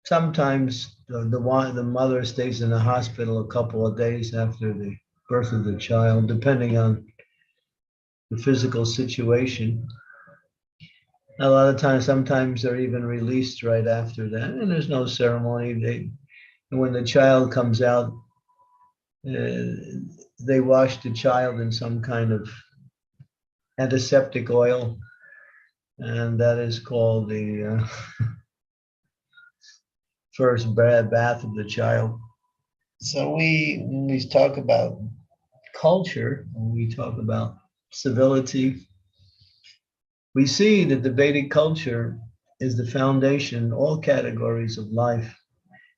Sometimes the mother stays in the hospital a couple of days after the birth of the child, depending on the physical situation. A lot of times, sometimes they're even released right after that, and there's no ceremony. And when the child comes out, uh, they wash the child in some kind of antiseptic oil, and that is called the first bath of the child. So when we talk about culture, when we talk about civility, we see that the Vedic culture is the foundation in all categories of life.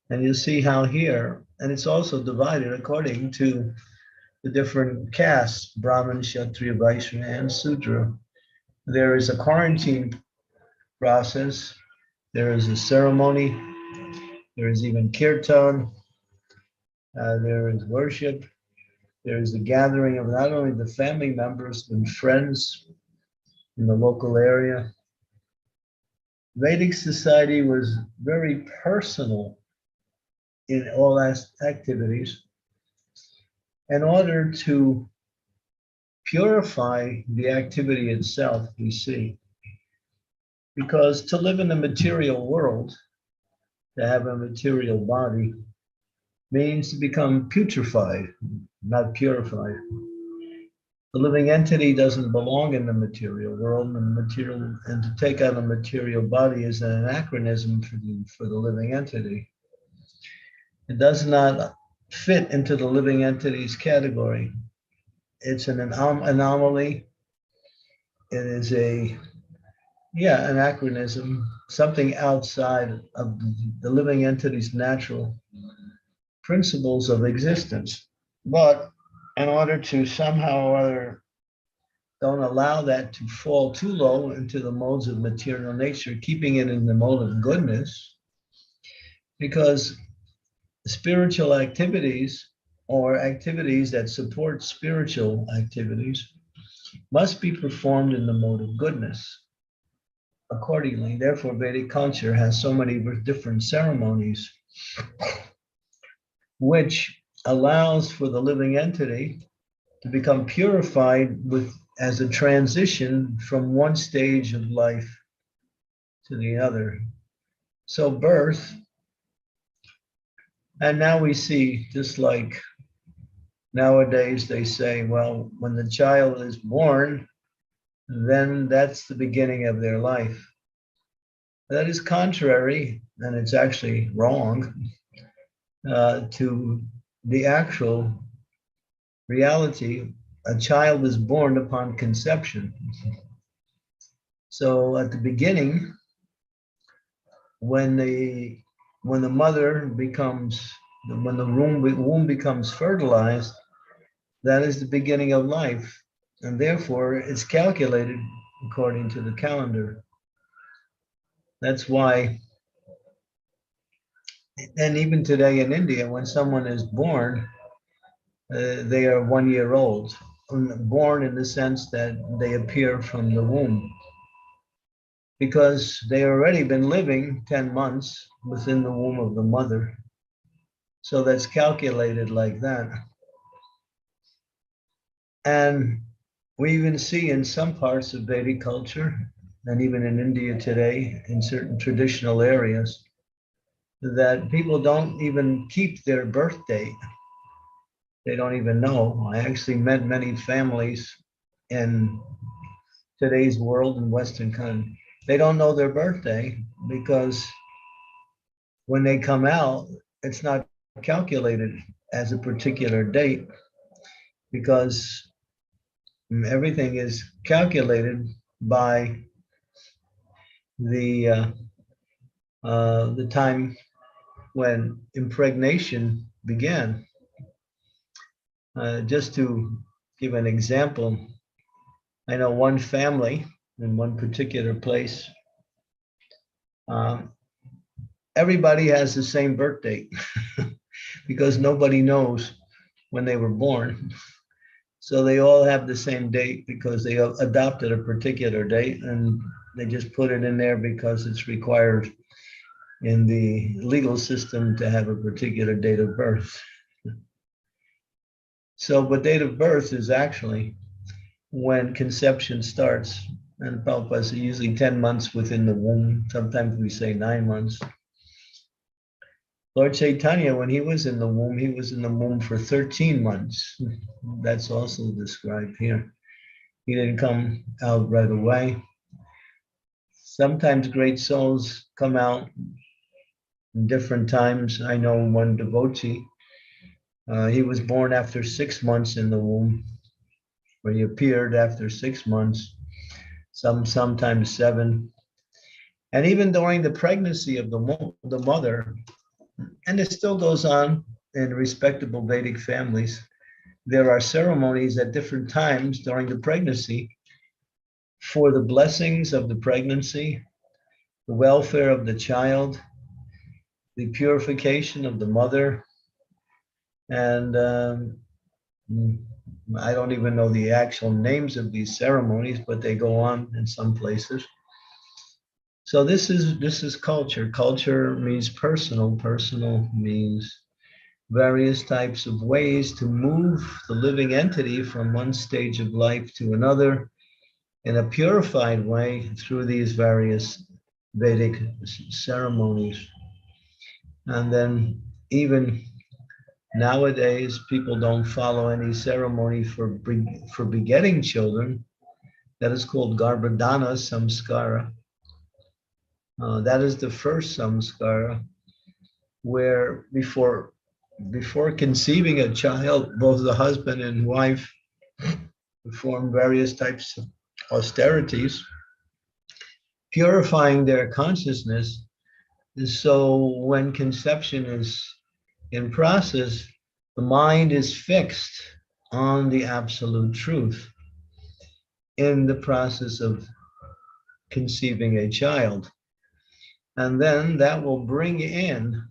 And you'll see how here, and it's also divided according to the different castes, Brahmin, Kshatriya, Vaishya, and Sudra. There is a quarantine process, there is a ceremony, there is even kirtan, there is worship, there is the gathering of not only the family members, but friends in the local area. Vedic society was very personal in all activities in order to purify the activity itself, we see. Because to live in the material world, to have a material body, means to become putrefied, not purified. The living entity doesn't belong in the material world, and to take on a material body is an anachronism for the living entity. It does not fit into the living entities category. It's an anomaly. It is anachronism, something outside of the living entity's natural principles of existence. But in order to somehow or other don't allow that to fall too low into the modes of material nature, keeping it in the mode of goodness, because spiritual activities or activities that support spiritual activities must be performed in the mode of goodness. Accordingly, therefore, Vedic culture has so many different ceremonies, which allows for the living entity to become purified as a transition from one stage of life to the other. So birth, and now we see, just like nowadays they say, well, when the child is born, then that's the beginning of their life. That is contrary, and it's actually wrong, to the actual reality. A child is born upon conception. So at the beginning, when the mother becomes, when the womb becomes fertilized, that is the beginning of life, and therefore it's calculated according to the calendar. That's why, and even today in India, when someone is born, they are 1 year old, born in the sense that they appear from the womb, because they already been living 10 months within the womb of the mother. So that's calculated like that. And we even see in some parts of Vedic culture, and even in India today, in certain traditional areas, that people don't even keep their birth date. They don't even know. I actually met many families in today's world in Western country. They don't know their birthday because when they come out, it's not calculated as a particular date, because everything is calculated by the time when impregnation began. Just to give an example, I know one family in one particular place. Everybody has the same birth date because nobody knows when they were born. So they all have the same date because they adopted a particular date, and they just put it in there because it's required in the legal system to have a particular date of birth. So, but date of birth is actually when conception starts. And Prabhupada says usually 10 months within the womb. Sometimes we say 9 months. Lord Chaitanya, when he was in the womb for 13 months. That's also described here. He didn't come out right away. Sometimes great souls come out in different times. I know one devotee, he was born after 6 months in the womb, or he appeared after 6 months, sometimes 7. And even during the pregnancy of the mother, and it still goes on in respectable Vedic families, there are ceremonies at different times during the pregnancy for the blessings of the pregnancy, the welfare of the child, the purification of the mother, and I don't even know the actual names of these ceremonies, but they go on in some places. So this is culture. Culture means personal. Personal means various types of ways to move the living entity from one stage of life to another in a purified way through these various Vedic ceremonies. And then even nowadays, people don't follow any ceremony for begetting children. That is called Garbhadana Samskara. That is the first samskara, where before conceiving a child, both the husband and wife perform various types of austerities, purifying their consciousness. So when conception is in process, the mind is fixed on the absolute truth in the process of conceiving a child. And then that will bring in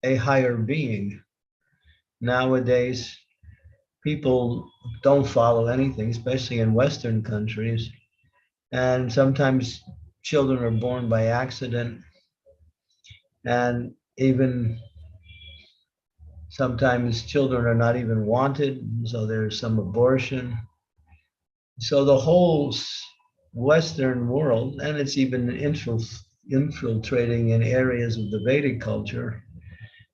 a higher being. Nowadays, people don't follow anything, especially in Western countries. And sometimes children are born by accident. And even sometimes children are not even wanted. So there's some abortion. So the whole Western world, and it's even infiltrating in areas of the Vedic culture,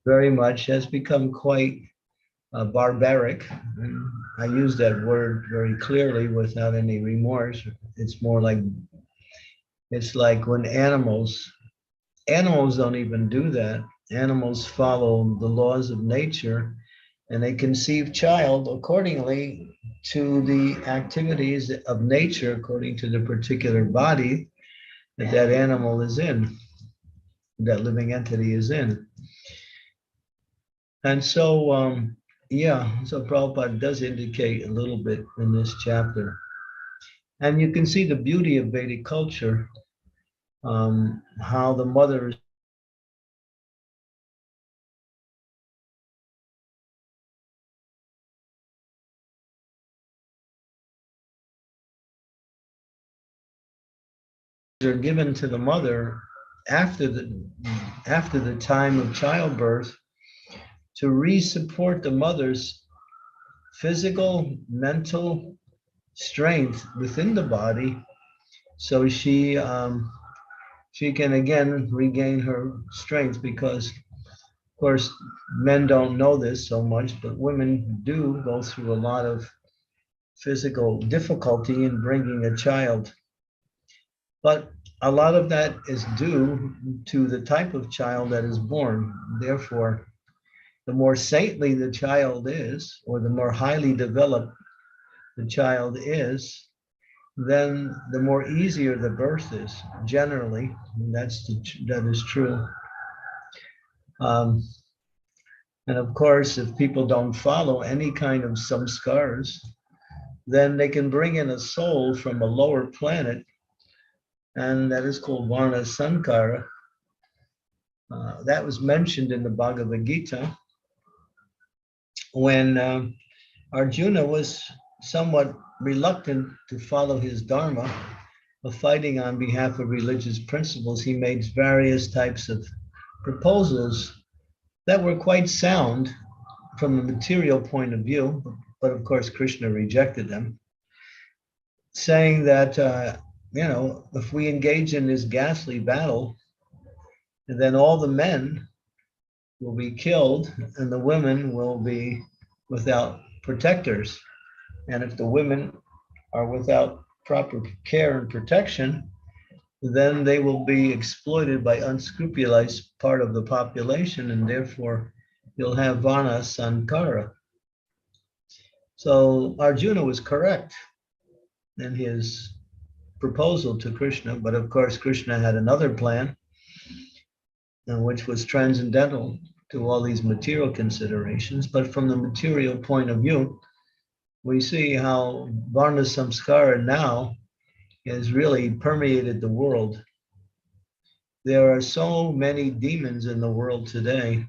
very much has become quite barbaric. And I use that word very clearly without any remorse. It's more like, it's like when animals don't even do that. Animals follow the laws of nature and they conceive child accordingly to the activities of nature, according to the particular body that animal is in, that living entity is in. And so, so Prabhupada does indicate a little bit in this chapter. And you can see the beauty of Vedic culture, how the mothers are given to the mother after the time of childbirth to re-support the mother's physical, mental strength within the body, so she can again regain her strength. Because, of course, men don't know this so much, but women do go through a lot of physical difficulty in bringing a child. But a lot of that is due to the type of child that is born. Therefore, the more saintly the child is, or the more highly developed the child is, then the more easier the birth is, generally. And that is true. And of course, if people don't follow any kind of samskars, then they can bring in a soul from a lower planet, and that is called Varna Sankara. That was mentioned in the Bhagavad Gita when Arjuna was somewhat reluctant to follow his dharma, of fighting on behalf of religious principles, he made various types of proposals that were quite sound from a material point of view, but of course Krishna rejected them, saying that if we engage in this ghastly battle, then all the men will be killed and the women will be without protectors. And if the women are without proper care and protection, then they will be exploited by unscrupulous part of the population, and therefore you'll have Varna Sankara. So Arjuna was correct in his proposal to Krishna, but of course Krishna had another plan, which was transcendental to all these material considerations. But from the material point of view, we see how Varna Samskara now has really permeated the world. There are so many demons in the world today.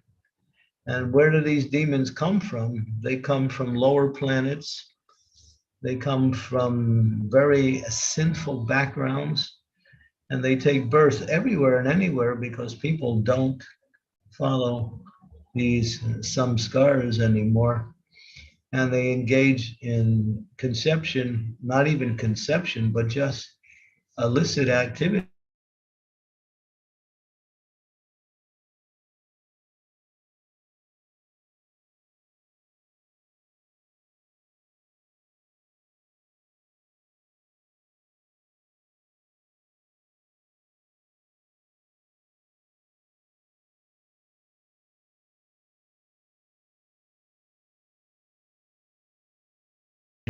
And where do these demons come from? They come from lower planets. They come from very sinful backgrounds. And they take birth everywhere and anywhere because people don't follow these samskaras anymore. And they engage in conception, not even conception, but just illicit activity.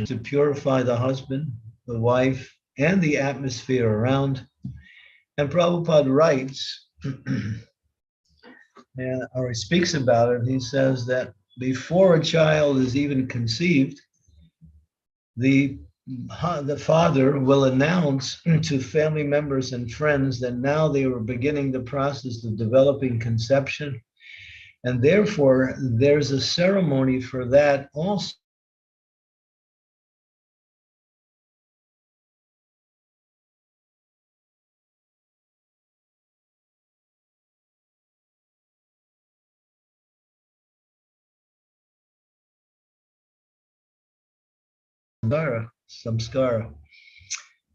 To purify the husband, the wife, and the atmosphere around. And Prabhupada writes, or he speaks about it, he says that before a child is even conceived, the father will announce to family members and friends that now they were beginning the process of developing conception. And therefore, there's a ceremony for that also. Samskara.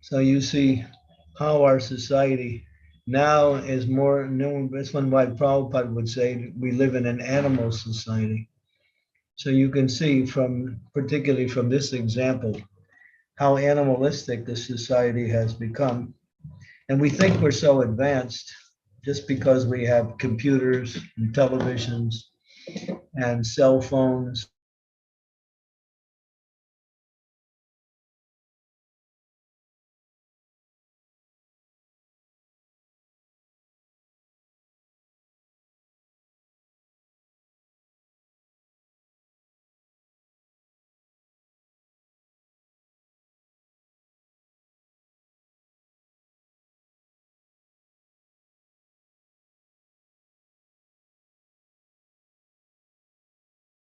So you see how our society now is more, that's one why Prabhupada would say we live in an animal society. So you can see from, particularly from this example, how animalistic the society has become. And we think we're so advanced just because we have computers and televisions and cell phones.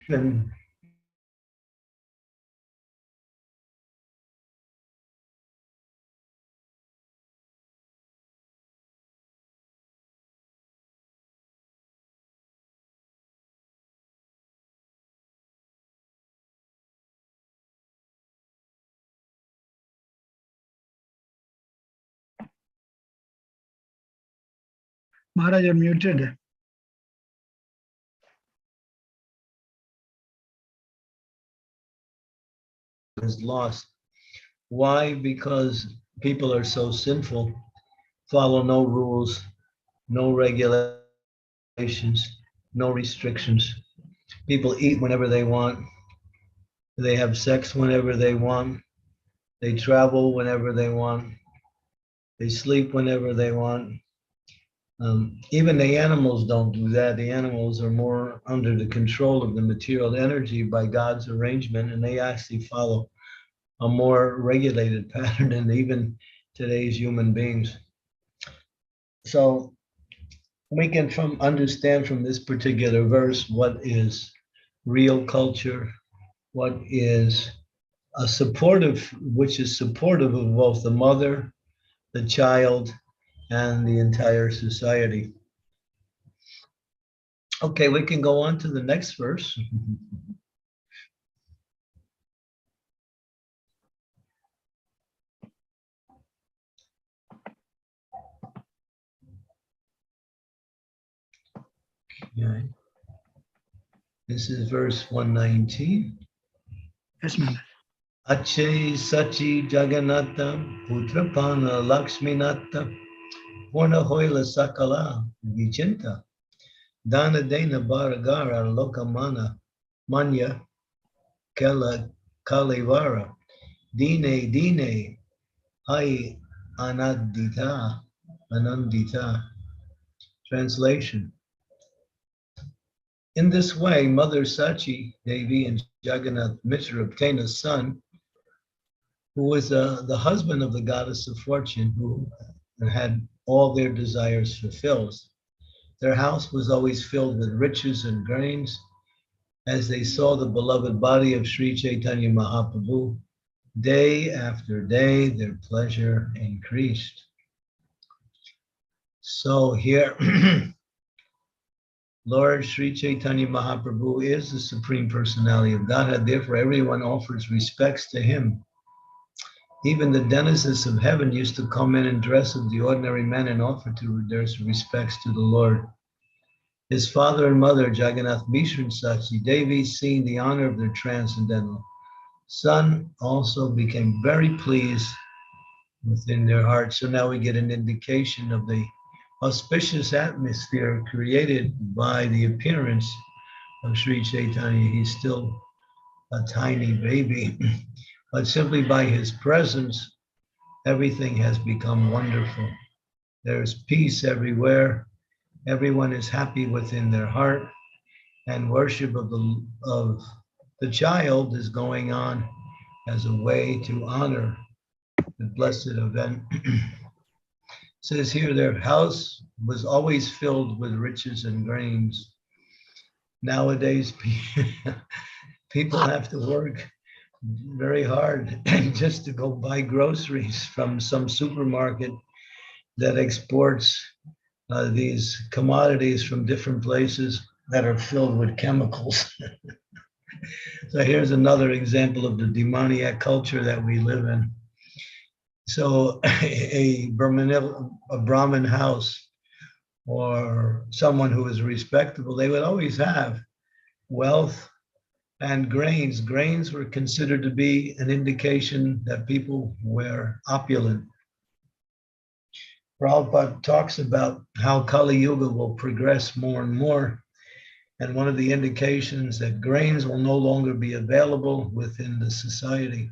And Maharaj, you're muted. is lost. Why? Because people are so sinful, follow no rules, no regulations, no restrictions. People eat whenever they want. They have sex whenever they want. They travel whenever they want. They sleep whenever they want. Even the animals don't do that. The animals are more under the control of the material energy by God's arrangement, and they actually follow a more regulated pattern than even today's human beings. So we can understand from this particular verse what is real culture, what is which is supportive of both the mother, the child, and the entire society. Okay, we can go on to the next verse. Okay. This is verse 119. Yes, Maharaj. Ache Sachi Jagannatha Putrapana Lakshminatha Purna Hoila Sakala Vichinta Dana Dena Baragara Lokamana Manya Kala Kalivara Dine Dine Hai Anandita. Translation. In this way, Mother Sachi Devi and Jagannath Mishra obtained a son who was the husband of the goddess of fortune, who had all their desires fulfilled. Their house was always filled with riches and grains. As they saw the beloved body of Sri Chaitanya Mahaprabhu, day after day, their pleasure increased. So here, Lord Sri Chaitanya Mahaprabhu is the Supreme Personality of Godhead. Therefore, everyone offers respects to him. Even the denizens of heaven used to come in and dress as the ordinary men and offer their respects to the Lord. His father and mother, Jagannath Mishra and Sachi Devi, seeing the honor of their transcendental son, also became very pleased within their hearts. So now we get an indication of the auspicious atmosphere created by the appearance of Sri Chaitanya. He's still a tiny baby, but simply by his presence, everything has become wonderful. There's peace everywhere. Everyone is happy within their heart, and worship of the child is going on as a way to honor the blessed event. It says here, their house was always filled with riches and grains. Nowadays, people have to work very hard just to go buy groceries from some supermarket that exports these commodities from different places that are filled with chemicals. So here's another example of the demoniac culture that we live in. So a Brahmin house, or someone who is respectable, they would always have wealth and grains. Grains were considered to be an indication that people were opulent. Prabhupada talks about how Kali Yuga will progress more and more. And one of the indications that grains will no longer be available within the society.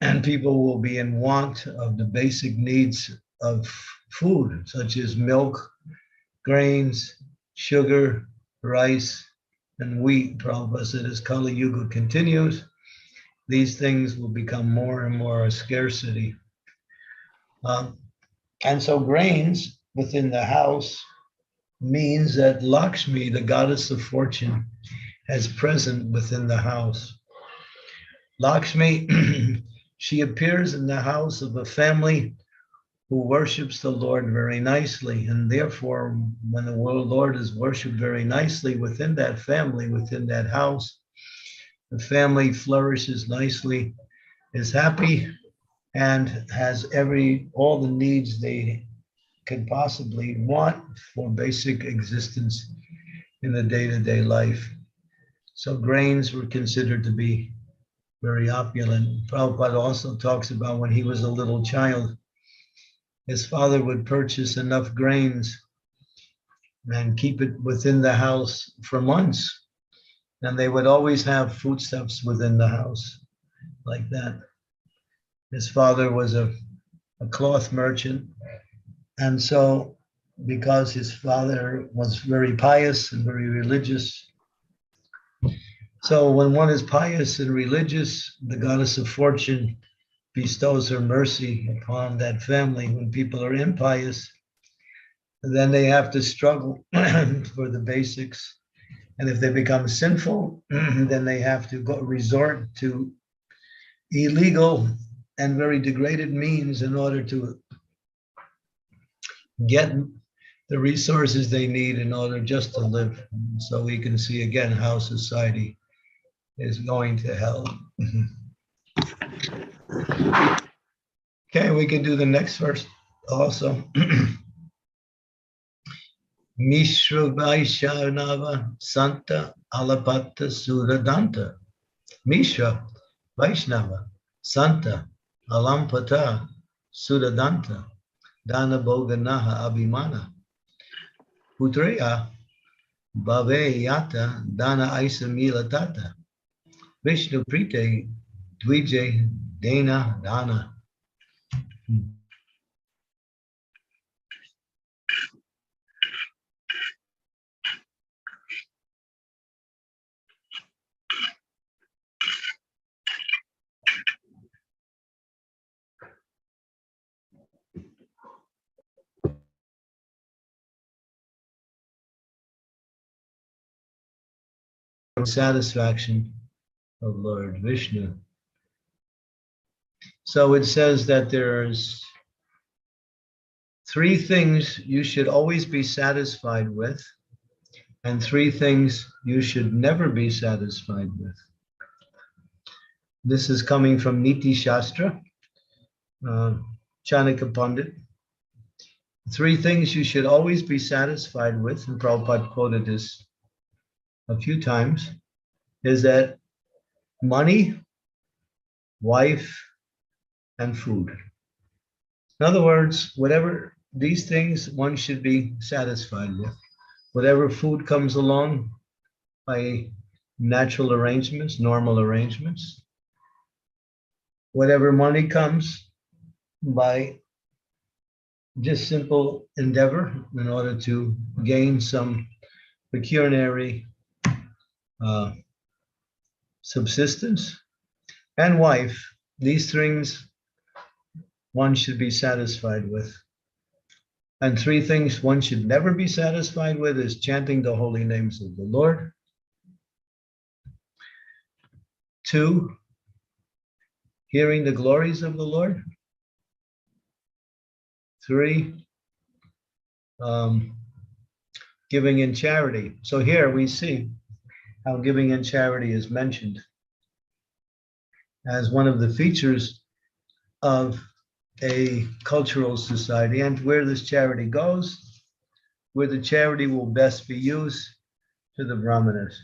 And people will be in want of the basic needs of food, such as milk, grains, sugar, rice, and wheat. Prabhupada said as Kali Yuga continues, these things will become more and more a scarcity. And so grains within the house means that Lakshmi, the goddess of fortune, is present within the house. Lakshmi, she appears in the house of a family who worships the Lord very nicely. And therefore, when the Lord is worshipped very nicely within that family, within that house, the family flourishes nicely, is happy, and has all the needs they could possibly want for basic existence in the day-to-day life. So grains were considered to be very opulent. Prabhupada also talks about when he was a little child, his father would purchase enough grains and keep it within the house for months. And they would always have foodstuffs within the house like that. His father was a cloth merchant. And so because his father was very pious and very religious, so when one is pious and religious, the goddess of fortune bestows her mercy upon that family. When people are impious, then they have to struggle for the basics. And if they become sinful, then they have to resort to illegal and very degraded means in order to get the resources they need in order just to live. So we can see again how society is going to hell. Okay, we can do the next verse also. Mishra Vaishnava Santa Alapata Suradanta. Mishra Vaishnava Santa Alampata Suradanta Dana Boganaha Abhimana Putreya Bhave Yata Dana Aisamila Tata Vishnu Prite Dvije Dana Dana. Satisfaction of Lord Vishnu. So it says that there's three things you should always be satisfied with, and three things you should never be satisfied with. This is coming from Niti Shastra, Chanakya Pandit. Three things you should always be satisfied with, and Prabhupada quoted this a few times, is that money, wife, and food. In other words, whatever these things one should be satisfied with. Whatever food comes along by natural arrangements, normal arrangements. Whatever money comes by just simple endeavor in order to gain some pecuniary subsistence. And wife, these things one should be satisfied with. And three things one should never be satisfied with is chanting the holy names of the Lord. 2, hearing the glories of the Lord. 3, giving in charity. So here we see how giving in charity is mentioned as one of the features of a cultural society, and where this charity goes, where the charity will best be used, to the brahmanas.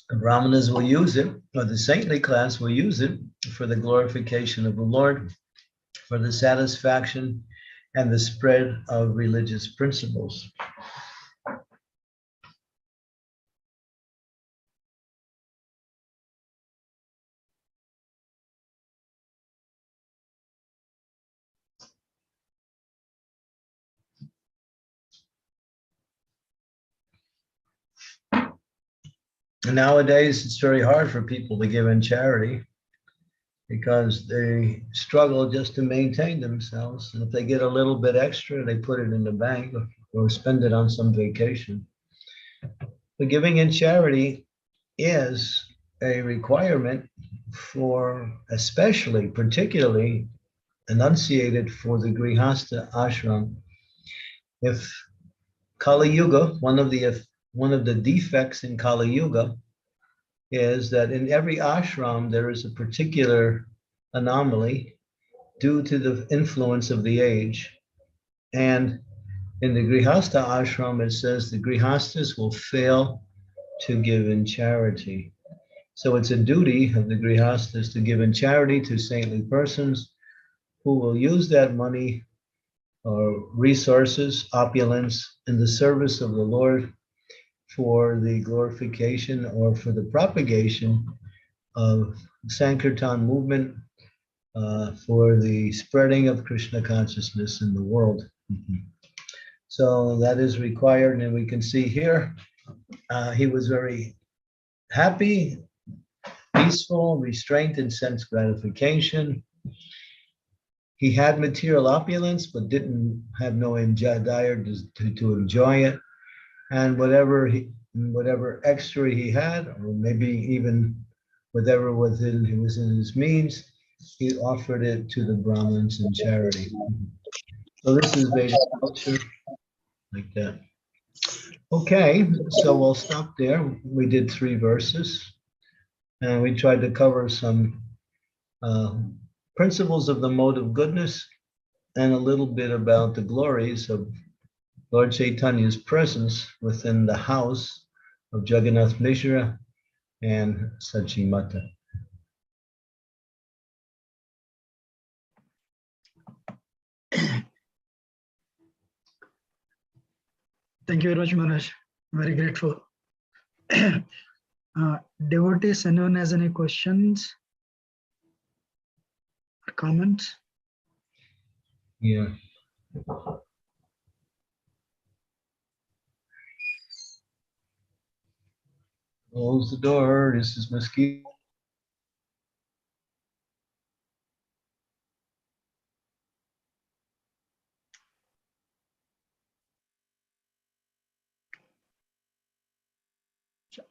The brahmanas will use it, or the saintly class will use it for the glorification of the Lord, for the satisfaction and the spread of religious principles. And nowadays, it's very hard for people to give in charity because they struggle just to maintain themselves. And if they get a little bit extra, they put it in the bank or spend it on some vacation. But giving in charity is a requirement for, especially, particularly enunciated for the Grihastha ashram. If Kali Yuga, one of the defects in Kali Yuga is that in every ashram there is a particular anomaly due to the influence of the age. And in the Grihastha ashram, it says the Grihasthas will fail to give in charity. So it's a duty of the Grihasthas to give in charity to saintly persons who will use that money or resources, opulence, in the service of the Lord for the glorification or for the propagation of Sankirtan movement, for the spreading of Krishna consciousness in the world. So that is required, and we can see here, he was very happy, peaceful, restraint in sense gratification. He had material opulence, but didn't have no desire to enjoy it. And whatever extra he had, or maybe even whatever was in his means, he offered it to the Brahmins in charity. So this is Vedic culture, like that. Okay, so we'll stop there. We did 3 verses, and we tried to cover some principles of the mode of goodness and a little bit about the glories of Lord Chaitanya's presence within the house of Jagannath Mishra and Sachimata. Thank you very much, Maharaj. Very grateful. Devotees, anyone has any questions or comments? Yeah. Close the door. This is mosquito.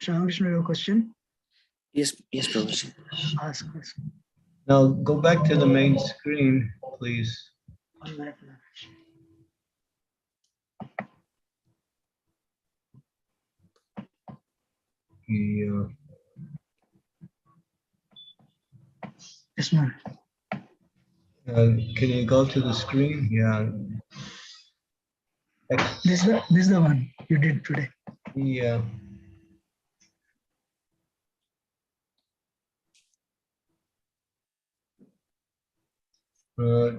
Shamakrishna, you have a question? Yes, Prabhuji. Ask us. Now go back to the main screen, please. 1 minute. Yeah. Yes, ma'am. Can you go to the screen? Yeah. This is the one you did today. Yeah.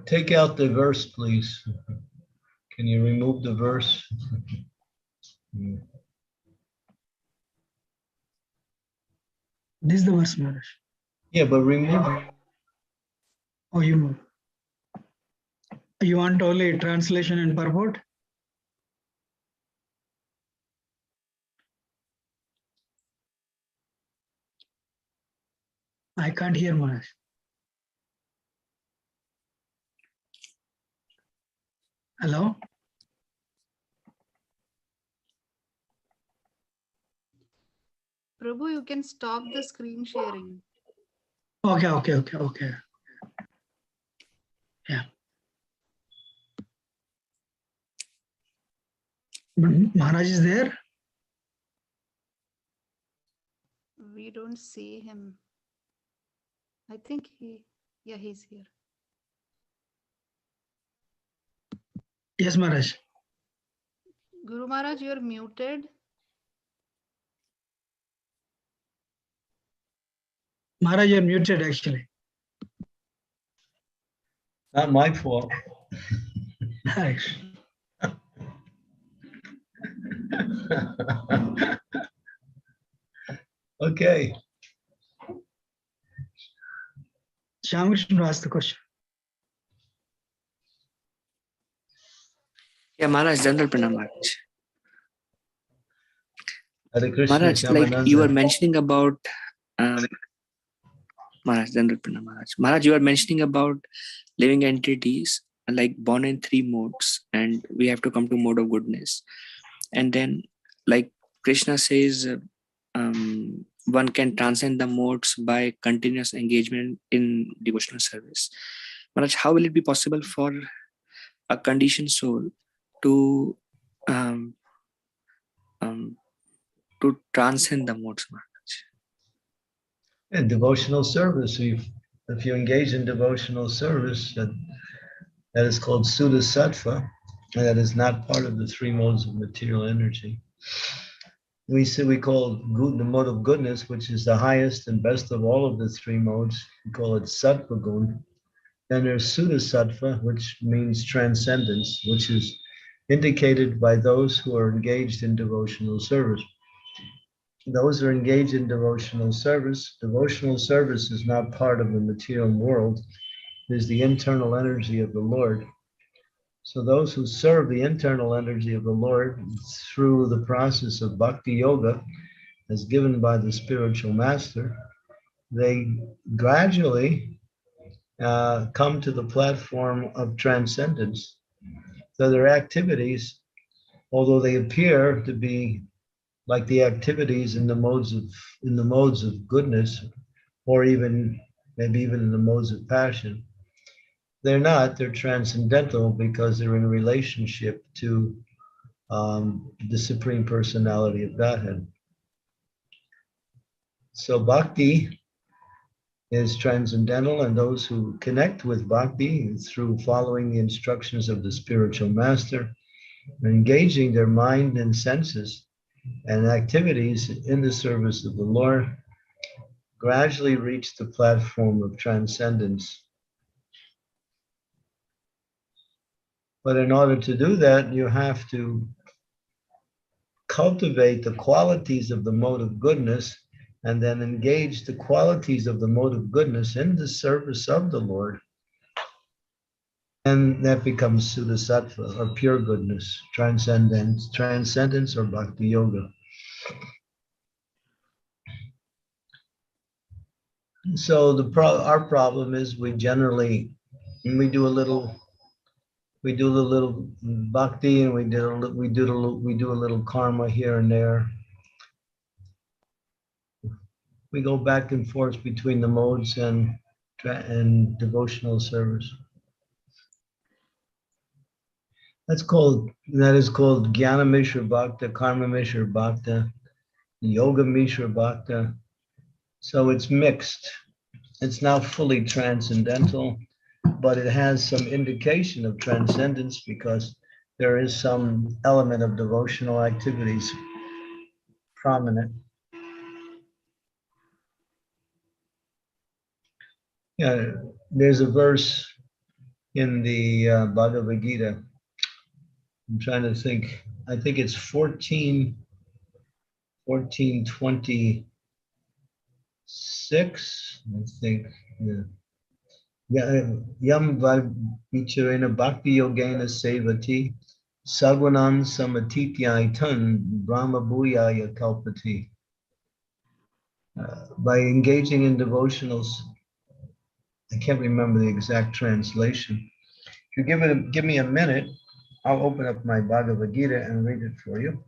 Take out the verse, please. Can you remove the verse? This is the verse, Maharaj. Yeah, but remove. Oh, you know. You want only translation and purport? I can't hear, Maharaj. Hello? Prabhu, you can stop the screen sharing. Okay. Yeah. But Maharaj is there? We don't see him. I think he's here. Yes, Maharaj. Guru Maharaj, you're muted. Maharaj, you're muted actually. Not my fault. Okay. Shamakrishna asked the question. Yeah, Maharaj, General Pranam Maharaj. Hare Krishna, Maharaj, like you were Shyamananda. mentioning about Maharaj, General Pranam Maharaj. Maharaj, you were mentioning about living entities like born in 3 modes, and we have to come to mode of goodness. And then, like Krishna says, one can transcend the modes by continuous engagement in devotional service. Maharaj, how will it be possible for a conditioned soul to transcend the modes, Maharaj? In devotional service, if you engage in devotional service, that is called Suddha Sattva, and that is not part of the 3 modes of material energy. We call the mode of goodness, which is the highest and best of all of the 3 modes. We call it Sattva Gun. Then there's Suddha Sattva, which means transcendence, which is indicated by those who are engaged in devotional service. Those who are engaged in devotional service is not part of the material world. It is the internal energy of the Lord. So those who serve the internal energy of the Lord through the process of bhakti yoga, as given by the spiritual master, they gradually come to the platform of transcendence. So their activities, although they appear to be like the activities in the modes of goodness, or even maybe even in the modes of passion, They're not, they're transcendental because they're in relationship to the Supreme Personality of Godhead. So bhakti is transcendental, and those who connect with bhakti through following the instructions of the spiritual master, engaging their mind and senses and activities in the service of the Lord, gradually reach the platform of transcendence. But in order to do that, you have to cultivate the qualities of the mode of goodness and then engage the qualities of the mode of goodness in the service of the Lord. And that becomes Sudasattva, or pure goodness, transcendence or bhakti yoga. So our problem is we generally, we do a little bhakti, and we do a little karma here and there. We go back and forth between the modes and devotional service. That is called Jnana Mishra Bhakta, Karma Mishra Bhakta, Yoga Mishra Bhakta. So it's mixed. It's not fully transcendental, but it has some indication of transcendence because there is some element of devotional activities prominent. Yeah, there's a verse in the Bhagavad Gita. I'm trying to think. I think it's 1426. I think. Yeah. Yam vicharena bhakti yogena sevati sagunan samatityaitan brahma bhuyaya kalpati. By engaging in devotionals, I can't remember the exact translation. If you give me a minute, I'll open up my Bhagavad Gita and read it for you.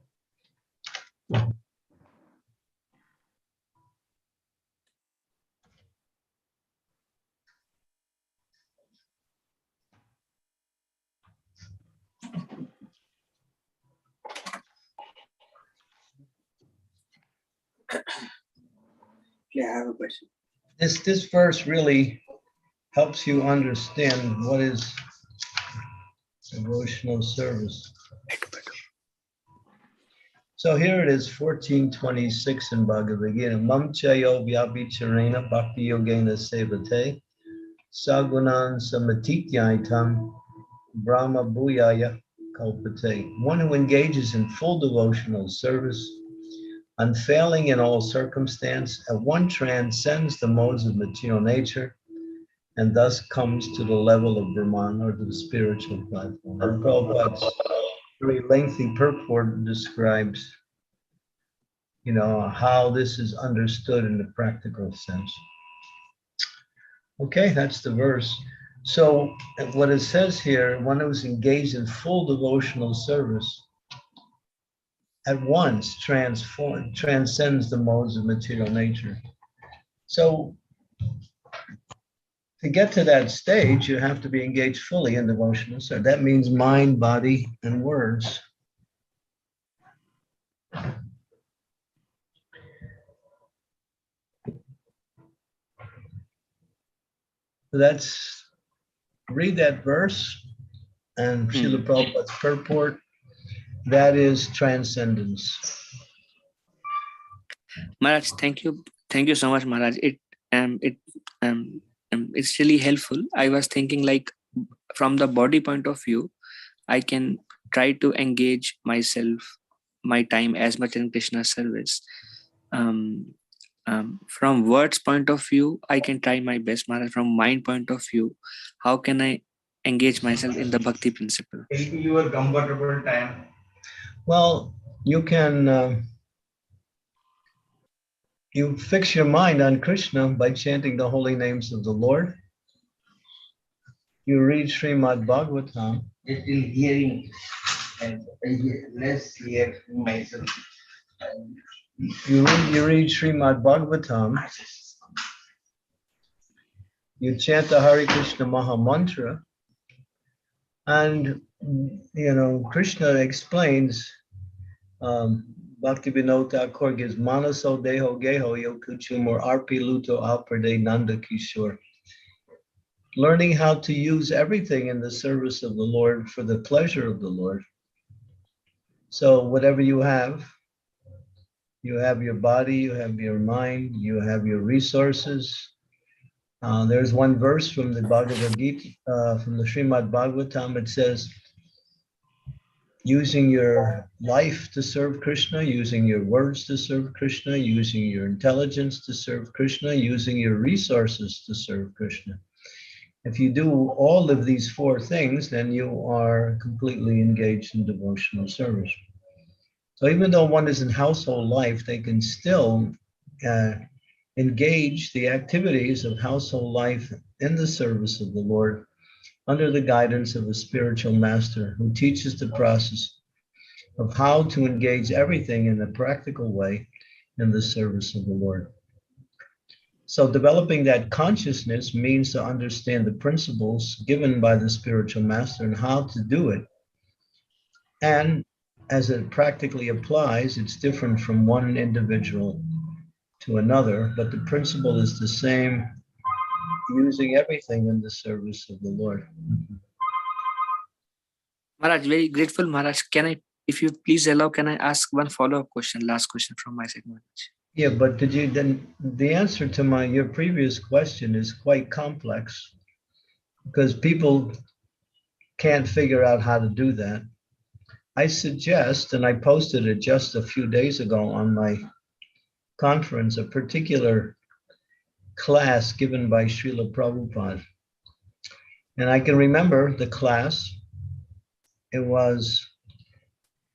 Yeah, I have a question. This verse really helps you understand what is devotional service. So here it is, 1426 in Bhagavad Gita. Mam chayo vyabhicharena bhakti yogena sevate sagunan samatityaitam brahma bhuyaya kalpate. One who engages in full devotional service, unfailing in all circumstance, at one transcends the modes of material nature and thus comes to the level of Brahman, or to the spiritual platform. And Prabhupada's very lengthy purport describes, how this is understood in the practical sense. Okay, that's the verse. So what it says here, one who's engaged in full devotional service at once transcends the modes of material nature. So to get to that stage, you have to be engaged fully in devotional service. That means mind, body, and words. Read that verse and Srila Prabhupada's purport. That is transcendence. Maharaj, thank you so much, Maharaj. It's really helpful. I was thinking, like, from the body point of view, I can try to engage myself, my time as much in Krishna's service. From words point of view, I can try my best, Maharaj. From mind point of view, how can I engage myself in the bhakti principle? In your comfortable time. Well, you can you fix your mind on Krishna by chanting the holy names of the Lord. You read Srimad Bhagavatam. Just in hearing, and less hear myself. You read Srimad Bhagavatam. You chant the Hare Krishna Maha Mantra. And, Krishna explains, Bhaktivinoda Thakur gives Manaso Deho Geho Yokuchumur Arpi Luto Alprade Nanda Kishore. Learning how to use everything in the service of the Lord for the pleasure of the Lord. So whatever you have your body, you have your mind, you have your resources. There's one verse from the Bhagavad Gita, from the Srimad Bhagavatam. It says, using your life to serve Krishna, using your words to serve Krishna, using your intelligence to serve Krishna, using your resources to serve Krishna. If you do all of these four things, then you are completely engaged in devotional service. So even though one is in household life, they can still engage the activities of household life in the service of the Lord under the guidance of a spiritual master who teaches the process of how to engage everything in a practical way in the service of the Lord. So developing that consciousness means to understand the principles given by the spiritual master and how to do it. And as it practically applies, it's different from one individual to another, but the principle is the same, using everything in the service of the Lord. Maharaj, very grateful, Maharaj. If you please allow, can I ask one follow-up question, last question from my side, Maharaj? Yeah, but the answer to your previous question is quite complex because people can't figure out how to do that. I suggest, and I posted it just a few days ago on my conference, a particular class given by Srila Prabhupada. And I can remember the class. It was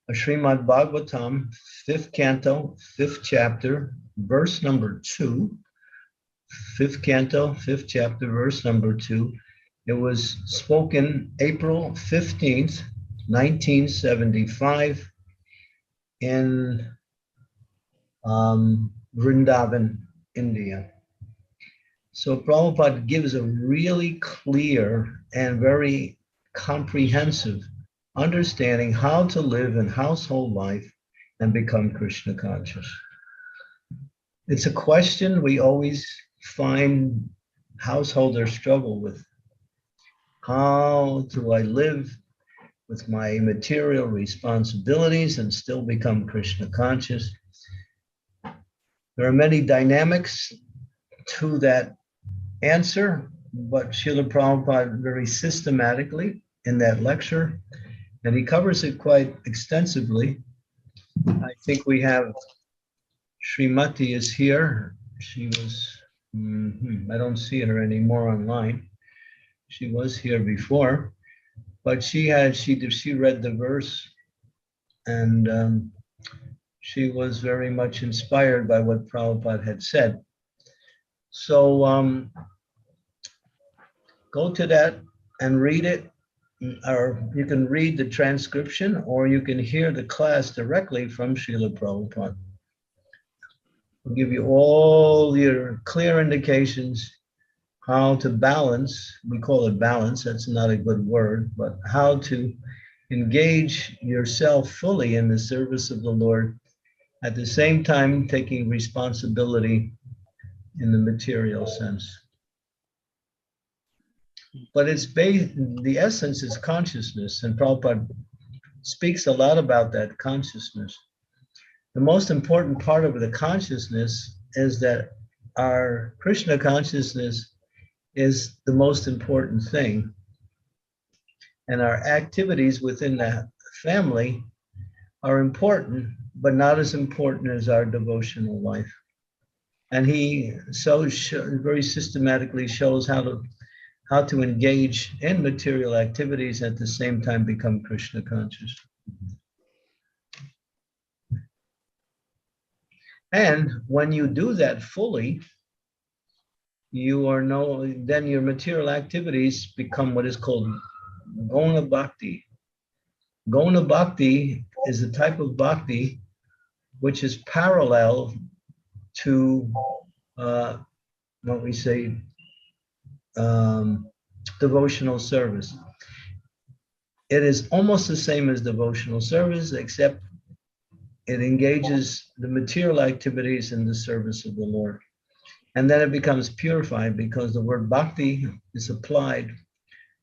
a Srimad Bhagavatam, 5th canto, 5th chapter, verse number 2. 5th canto, 5th chapter, verse number 2. It was spoken April 15th, 1975 in Vrindavan, India. So Prabhupada gives a really clear and very comprehensive understanding how to live in household life and become Krishna conscious. It's a question we always find householders struggle with. How do I live with my material responsibilities and still become Krishna conscious? There are many dynamics to that answer, but Srila Prabhupada very systematically in that lecture, and he covers it quite extensively. I think we have Srimati is here. She was, I don't see her anymore online. She was here before, but she read the verse, and she was very much inspired by what Prabhupada had said. So go to that and read it, or you can read the transcription, or you can hear the class directly from Srila Prabhupada. We'll give you all your clear indications how to balance, we call it balance, that's not a good word, but how to engage yourself fully in the service of the Lord, at the same time taking responsibility in the material sense. But it's based, the essence is consciousness, and Prabhupada speaks a lot about that consciousness. The most important part of the consciousness is that our Krishna consciousness is the most important thing. And our activities within the family are important, but not as important as our devotional life. And he very systematically shows how to engage in material activities at the same time become Krishna conscious. And when you do that fully, then your material activities become what is called Gona Bhakti. Gona Bhakti is a type of bhakti which is parallel to what we say devotional service. It is almost the same as devotional service, except it engages the material activities in the service of the Lord. And then it becomes purified because the word bhakti is applied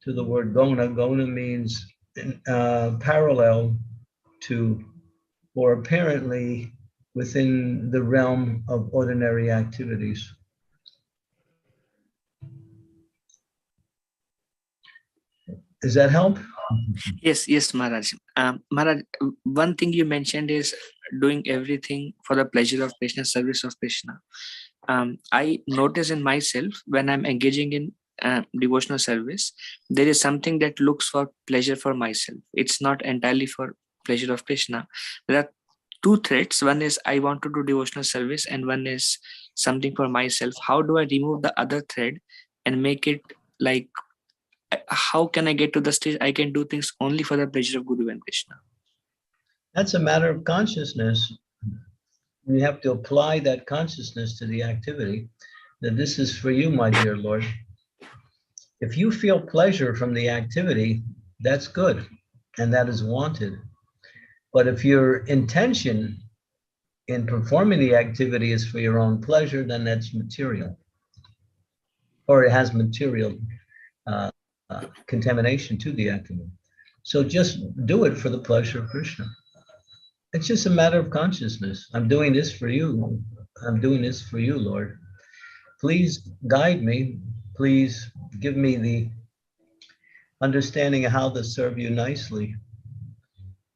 to the word guna. Guna means parallel to, or apparently within the realm of ordinary activities. Does that help? Yes, Maharaj. Maharaj, one thing you mentioned is doing everything for the pleasure of Krishna, service of Krishna. I notice in myself when I'm engaging in devotional service, there is something that looks for pleasure for myself. It's not entirely for pleasure of Krishna. There are two threads. One is I want to do devotional service, and one is something for myself. How do I remove the other thread and make it like, how can I get to the stage I can do things only for the pleasure of Guru and Krishna? That's a matter of consciousness. You have to apply that consciousness to the activity, that this is for you, my dear Lord. If you feel pleasure from the activity, that's good, and that is wanted. But if your intention in performing the activity is for your own pleasure, then that's material, or it has material contamination to the activity. So just do it for the pleasure of Krishna. It's just a matter of consciousness. I'm doing this for you. I'm doing this for you, Lord. Please guide me. Please give me the understanding of how to serve you nicely.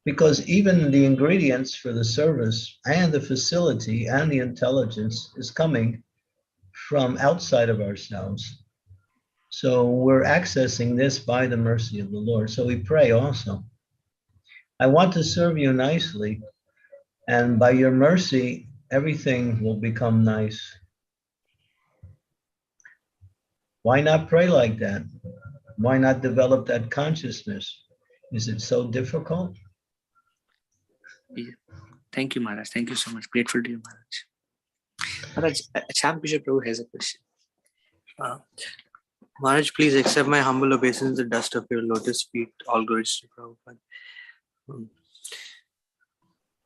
Because even the ingredients for the service and the facility and the intelligence is coming from outside of ourselves. So we're accessing this by the mercy of the Lord. So we pray also. I want to serve you nicely, and by your mercy, everything will become nice. Why not pray like that? Why not develop that consciousness? Is it so difficult? Yeah. Thank you, Maharaj. Thank you so much. Grateful to you, Maharaj. Maharaj, Sham Kishore Prabhu has a question. Maharaj, please accept my humble obeisance, the dust of your lotus feet. All glories to Prabhupada.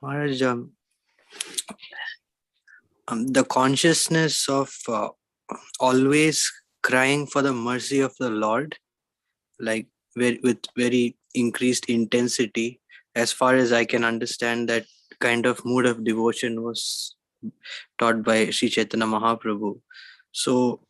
Maharaj, the consciousness of always crying for the mercy of the Lord, like with very increased intensity, as far as I can understand, that kind of mood of devotion was taught by Sri Chaitanya Mahaprabhu. So,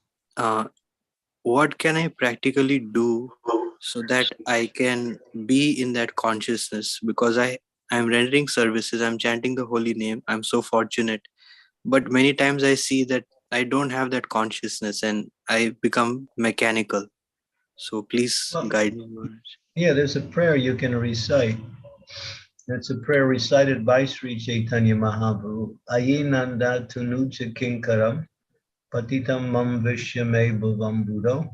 what can I practically do so that I can be in that consciousness? Because I'm rendering services, I'm chanting the holy name, I'm so fortunate. But many times I see that I don't have that consciousness and I become mechanical. So please guide me, Maharaj. Yeah, there's a prayer you can recite. That's a prayer recited by Sri Chaitanya Mahaprabhu. Ayinanda tunucha kinkaram patitam mam vishyame bhavam buddho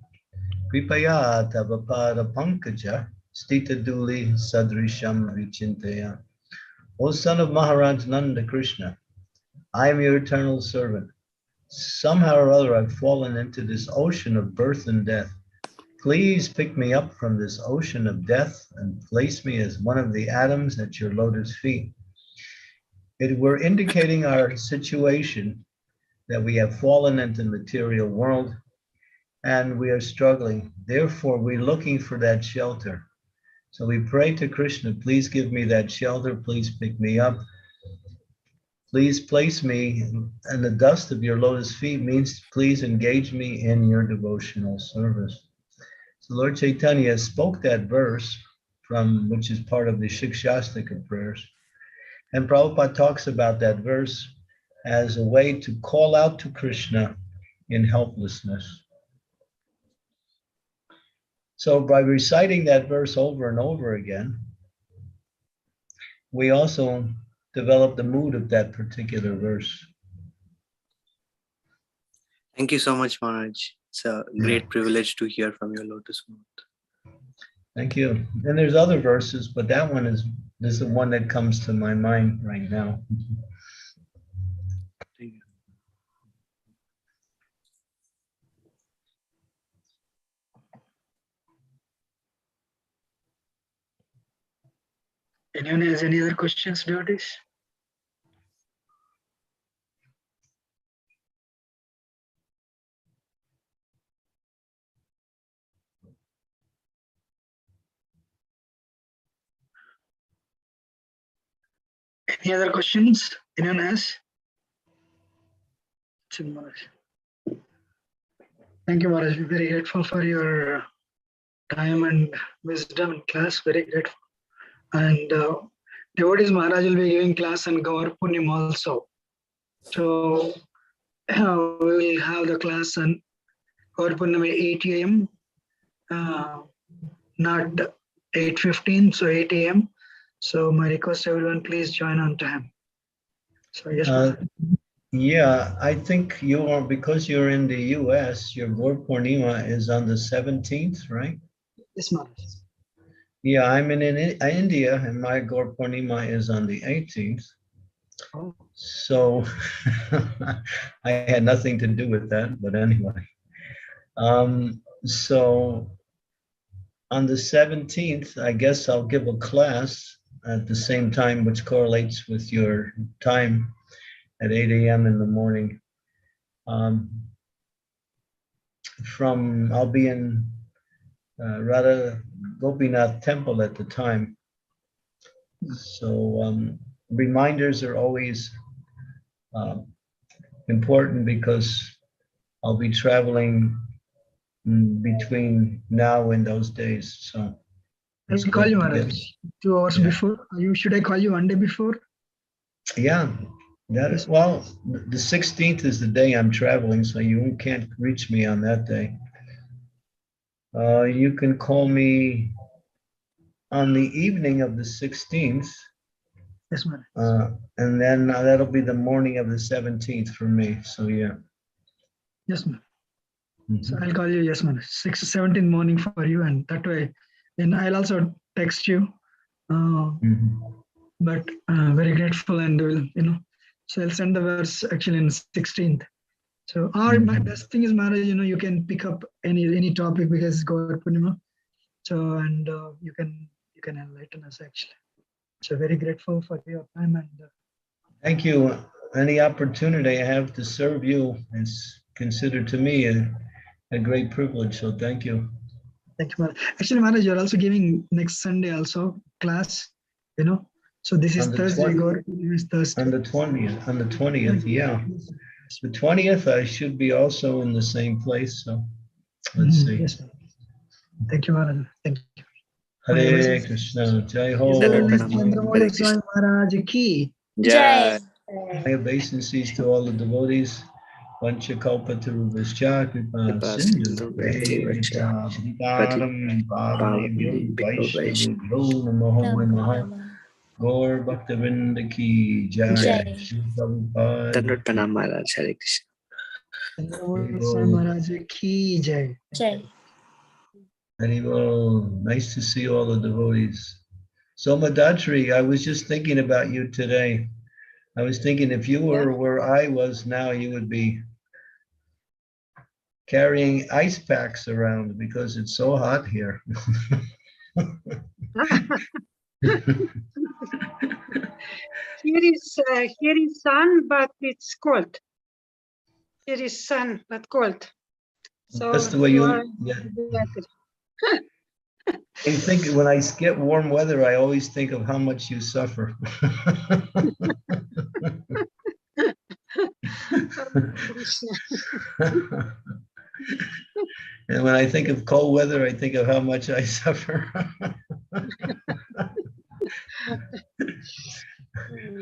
kripaya tavapada pankaja stita duli sadrisham vichintaya. O son of Maharaj Nanda Krishna, I am your eternal servant. Somehow or other I've fallen into this ocean of birth and death. Please pick me up from this ocean of death and place me as one of the atoms at your lotus feet. We're indicating our situation, that we have fallen into the material world and we are struggling. Therefore, we're looking for that shelter. So we pray to Krishna, please give me that shelter, please pick me up. Please place me in the dust of your lotus feet means please engage me in your devotional service. So Lord Chaitanya spoke that verse which is part of the Shikshastika prayers. And Prabhupada talks about that verse as a way to call out to Krishna in helplessness. So by reciting that verse over and over again, we also develop the mood of that particular verse. Thank you so much, Maharaj. It's a great privilege to hear from your lotus mouth. Thank you. And there's other verses, but that one is the one that comes to my mind right now. Thank you. Anyone has any other questions, devotees? Any other questions? Anyone has? Maharaj. Thank you, Maharaj. We're very grateful for your time and wisdom in class. Very grateful. And devotees, Maharaj will be giving class on Gaur Punim also. So we will have the class on Gaur Punim at 8 a.m. Not 8:15, so 8 a.m. So my request, everyone, please join on time. So yes, Yeah, I think you are, because you're in the US, your Gaur Purnima is on the 17th, right? yes, Maharaj. Yeah, I'm in India and my Gaur Purnima is on the 18th. Oh. So I had nothing to do with that, but anyway. So on the 17th, I guess I'll give a class at the same time, which correlates with your time at 8 a.m. in the morning. I'll be in Radha Gopinath temple at the time. So reminders are always important because I'll be traveling between now and those days. So I'll call you, Maharaj. 2 hours before. Should I call you one day before? Yeah. Well, the 16th is the day I'm traveling, so you can't reach me on that day. You can call me on the evening of the 16th. Yes, Maharaj. And then that'll be the morning of the 17th for me. So yeah. Yes, Maharaj. So I'll call you, yes, Maharaj. 6:17 morning for you, and that way, then I'll also text you. But very grateful, and will, so I'll send the verse actually in 16th. So my best thing is, Maharaj, you can pick up any topic because it's Gaur Purnima. So and you can enlighten us actually. So very grateful for your time and. Thank you. Any opportunity I have to serve you is considered to me a great privilege. So thank you. Thank you, Maharaj. Actually, Maharaj, you're also giving next Sunday also class. So this is Thursday. Gaur Purnima is Thursday. On the 20th, yeah. The 20th, I should be also in the same place. So let's see. Yes, thank you, Maharaj. Thank you. Hare Krishna. Jai Ho. Chandramouli Swami Maharaj ki. Jai. My obeisances to all the devotees. Vanchakalpatarubhascha kripa sindhu Sritaram Bhavani Vaishnavibhyo Namo Namaha Gaur Bhaktavinda ki Jai. Shri Prabhupada Dandavata Pranam Maharaj. Hare Krishna. Chandramouli Swami Maharaj ki Jai. Jai. Very well. Nice to see all the devotees. So Madatri, I was just thinking about you today. I was thinking if you were where I was now, you would be carrying ice packs around because it's so hot here. Here is sun, but it's cold. Here is sun, but cold. So that's the way I think when I get warm weather, I always think of how much you suffer. And when I think of cold weather, I think of how much I suffer.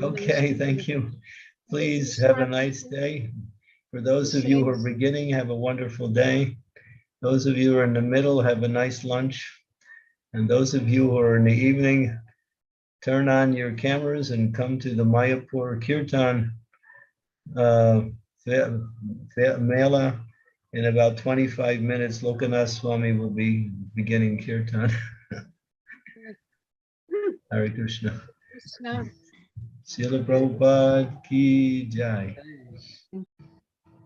Okay, thank you. Please have a nice day. For those of you who are beginning, have a wonderful day. Those of you who are in the middle, have a nice lunch. And those of you who are in the evening, turn on your cameras and come to the Mayapur Kirtan Mela. In about 25 minutes, Lokanath Swami will be beginning Kirtan. Hare Krishna. Srila Prabhupada ki Jai.